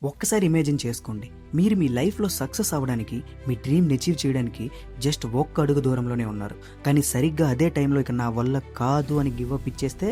ఒక్కసారి ఇమాజిన్ చేసుకోండి, మీరు మీ లైఫ్లో సక్సెస్ అవ్వడానికి, మీ డ్రీమ్ని అచీవ్ చేయడానికి జస్ట్ ఒక్క అడుగు దూరంలోనే ఉన్నారు. కానీ సరిగ్గా అదే టైంలో ఇక నా వల్ల కాదు అని గివ్ అప్ ఇచ్చేస్తే,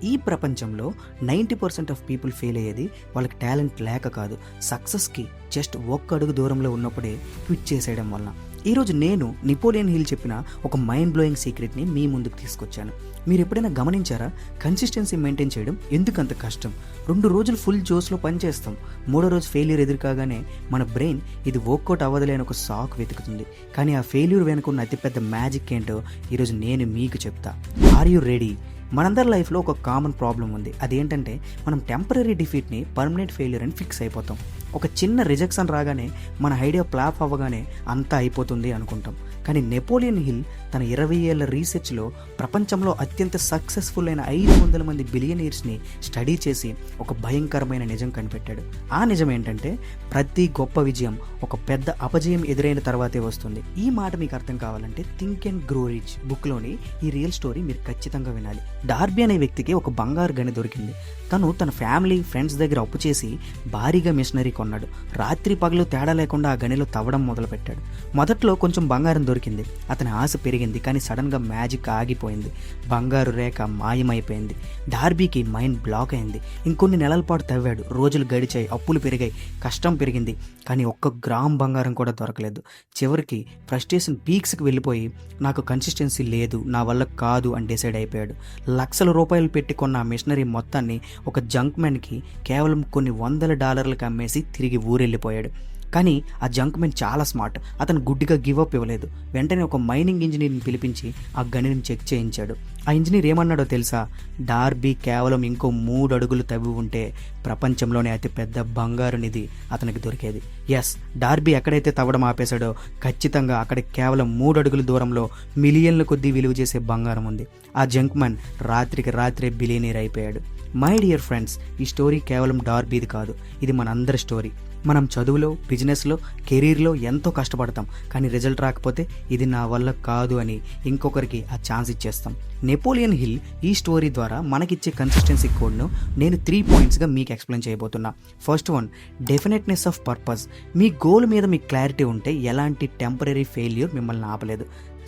ఈ ప్రపంచంలో 90% ఆఫ్ పీపుల్ ఫెయిల్ అయ్యేది వాళ్ళకి టాలెంట్ లేక కాదు, సక్సెస్కి జస్ట్ ఒక్క అడుగు దూరంలో ఉన్నప్పుడే క్విట్ చేసేయడం వల్ల. ఈరోజు నేను నెపోలియన్ హిల్ చెప్పిన ఒక మైండ్ బ్లోయింగ్ సీక్రెట్ని మీ ముందుకు తీసుకొచ్చాను. మీరు ఎప్పుడైనా గమనించారా, కన్సిస్టెన్సీ మెయింటైన్ చేయడం ఎందుకంత కష్టం? 2 రోజులు ఫుల్ జోస్లో పనిచేస్తాం, 3వ రోజు ఫెయిల్యూర్ ఎదురు కాగానే మన బ్రెయిన్ ఇది వర్కౌట్ అవ్వదులే అని ఒక సాక్ వెతుకుతుంది. కానీ ఆ ఫెయిల్యూర్ వెనుకున్న అతిపెద్ద మ్యాజిక్ ఏంటో ఈరోజు నేను మీకు చెప్తా. Are you ready? మనందరి లైఫ్లో ఒక కామన్ ప్రాబ్లం ఉంది. అదేంటంటే, మనం టెంపరీ డిఫీట్ని పర్మనెంట్ ఫెయిల్యూర్ అని ఫిక్స్ అయిపోతాం. ఒక చిన్న రిజెక్షన్ రాగానే, మన ఐడియా ఫ్లాప్ అవ్వగానే అంతా అయిపోతుంది అనుకుంటాం. కానీ నెపోలియన్ హిల్ తన 20 ఏళ్ల రీసెర్చ్లో ప్రపంచంలో అత్యంత సక్సెస్ఫుల్ అయిన 500 మంది బిలియనీర్స్ని స్టడీ చేసి ఒక భయంకరమైన నిజం కనిపెట్టాడు. ఆ నిజం ఏంటంటే, ప్రతి గొప్ప విజయం ఒక పెద్ద అపజయం ఎదురైన తర్వాతే వస్తుంది. ఈ మాట మీకు అర్థం కావాలంటే థింక్ అండ్ గ్రో రిచ్ బుక్లోని ఈ రియల్ స్టోరీ మీరు ఖచ్చితంగా వినాలి. డార్బీ అనే వ్యక్తికి ఒక బంగారు గని దొరికింది. తను తన ఫ్యామిలీ ఫ్రెండ్స్ దగ్గర అప్పు చేసి భారీగా మిషనరీ కొన్నాడు. రాత్రి పగలు తేడా లేకుండా ఆ గనిలో తవ్వడం మొదలుపెట్టాడు. మొదట్లో కొంచెం బంగారం దొరికింది, అతని ఆశ పెరిగింది. కానీ సడన్గా మ్యాజిక్ ఆగిపోయింది. బంగారు రేఖ మాయమైపోయింది. డార్బీకి మైండ్ బ్లాక్ అయింది. ఇంకొన్ని నెలల పాటు తవ్వాడు. రోజులు గడిచాయి, అప్పులు పెరిగాయి, కష్టం పెరిగింది. కానీ ఒక్క గ్రామ్ బంగారం కూడా దొరకలేదు. చివరికి ఫ్రస్ట్రేషన్ పీక్స్కి వెళ్ళిపోయి, నాకు కన్సిస్టెన్సీ లేదు, నా వల్ల కాదు అని డిసైడ్ అయిపోయాడు. లక్షల రూపాయలు పెట్టి కొన్న ఆ మిషనరీ మొత్తాన్ని ఒక జంక్ మ్యాన్కి కేవలం కొన్ని $100కి అమ్మేసి తిరిగి ఊరెళ్ళిపోయాడు. కానీ ఆ జంక్ మ్యాన్ చాలా స్మార్ట్. అతను గుడ్డిగా గివ్ అప్ ఇవ్వలేదు. వెంటనే ఒక మైనింగ్ ఇంజనీర్ని పిలిపించి ఆ గనిని చెక్ చేయించాడు. ఆ ఇంజనీర్ ఏమన్నాడో తెలుసా? డార్బీ కేవలం ఇంకో 3 అడుగులు తవ్వి ఉంటే ప్రపంచంలోనే అతిపెద్ద బంగారు నిధి అతనికి దొరికేది. ఎస్, డార్బీ ఎక్కడైతే తవ్వడం ఆపేశాడో ఖచ్చితంగా అక్కడ కేవలం 3 అడుగుల దూరంలో మిలియన్ల కొద్దీ విలువ చేసే బంగారం ఉంది. ఆ జంక్ మ్యాన్ రాత్రికి రాత్రే బిలియనీర్ అయిపోయాడు. మై డియర్ ఫ్రెండ్స్, ఈ స్టోరీ కేవలం డార్బీది కాదు, ఇది మనందరి స్టోరీ. మనం చదువులో, బిజినెస్లో, కెరీర్లో ఎంతో కష్టపడతాం. కానీ రిజల్ట్ రాకపోతే ఇది నా వల్ల కాదు అని ఇంకొకరికి ఆ ఛాన్స్ ఇచ్చేస్తాం. నెపోలియన్ హిల్ ఈ స్టోరీ ద్వారా మనకిచ్చే కన్సిస్టెన్సీ కోడ్ను నేను 3 పాయింట్స్గా మీకు ఎక్స్ప్లెయిన్ చేయబోతున్నా. First one, definiteness of purpose. మీ గోల్ మీద మీకు క్లారిటీ ఉంటే ఎలాంటి టెంపరీ ఫెయిల్యూర్ మిమ్మల్ని ఆపలేదు.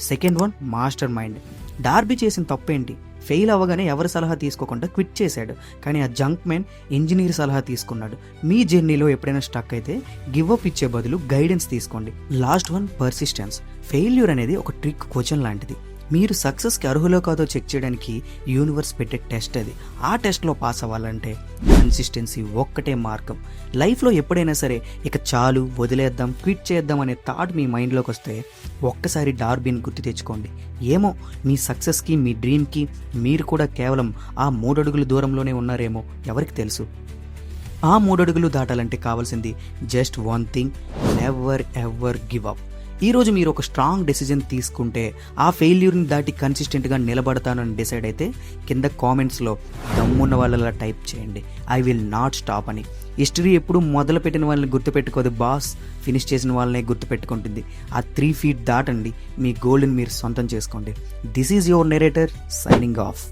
Second one, master mind. Darby చేసిన తప్పేంటి? ఫెయిల్ అవ్వగానే ఎవరి సలహా తీసుకోకుండా క్విట్ చేశాడు. కానీ ఆ జంక్ మ్యాన్ ఇంజనీర్ సలహా తీసుకున్నాడు. మీ జర్నీలో ఎప్పుడైనా స్టక్ అయితే గివ్ అప్ ఇచ్చే బదులు గైడెన్స్ తీసుకోండి. Last one, persistence. ఫెయిల్యూర్ అనేది ఒక ట్రిక్ క్వశ్చన్ లాంటిది. మీరు సక్సెస్కి అర్హులో కాదో చెక్ చేయడానికి యూనివర్స్ పెట్టే టెస్ట్ అది. ఆ టెస్ట్లో పాస్ అవ్వాలంటే కన్సిస్టెన్సీ ఒక్కటే మార్గం. లైఫ్లో ఎప్పుడైనా సరే ఇక చాలు, వదిలేద్దాం, క్విట్ చేద్దాం అనే థాట్ మీ మైండ్లోకి వస్తే ఒక్కసారి డార్బీని గుర్తు తెచ్చుకోండి. ఏమో, మీ సక్సెస్కి, మీ డ్రీమ్కి మీరు కూడా కేవలం ఆ 3 అడుగుల దూరంలోనే ఉన్నారేమో, ఎవరికి తెలుసు? ఆ 3 అడుగులు దాటాలంటే కావాల్సింది just one thing, never ever give up. ఈరోజు మీరు ఒక స్ట్రాంగ్ డెసిజన్ తీసుకుంటే, ఆ ఫెయిల్యూర్ని దాటి కన్సిస్టెంట్గా నిలబడతానని డిసైడ్ అయితే కింద కామెంట్స్లో దమ్మున్న వాళ్ళలా టైప్ చేయండి, ఐ విల్ నాట్ స్టాప్ అని. హిస్టరీ ఎప్పుడు మొదలుపెట్టిన వాళ్ళని గుర్తుపెట్టుకోదు బాస్, ఫినిష్ చేసిన వాళ్ళనే గుర్తుపెట్టుకుంటుంది. ఆ 3 feet దాటండి, మీ గోల్ని మీరు సొంతం చేసుకోండి. This is your narrator signing off.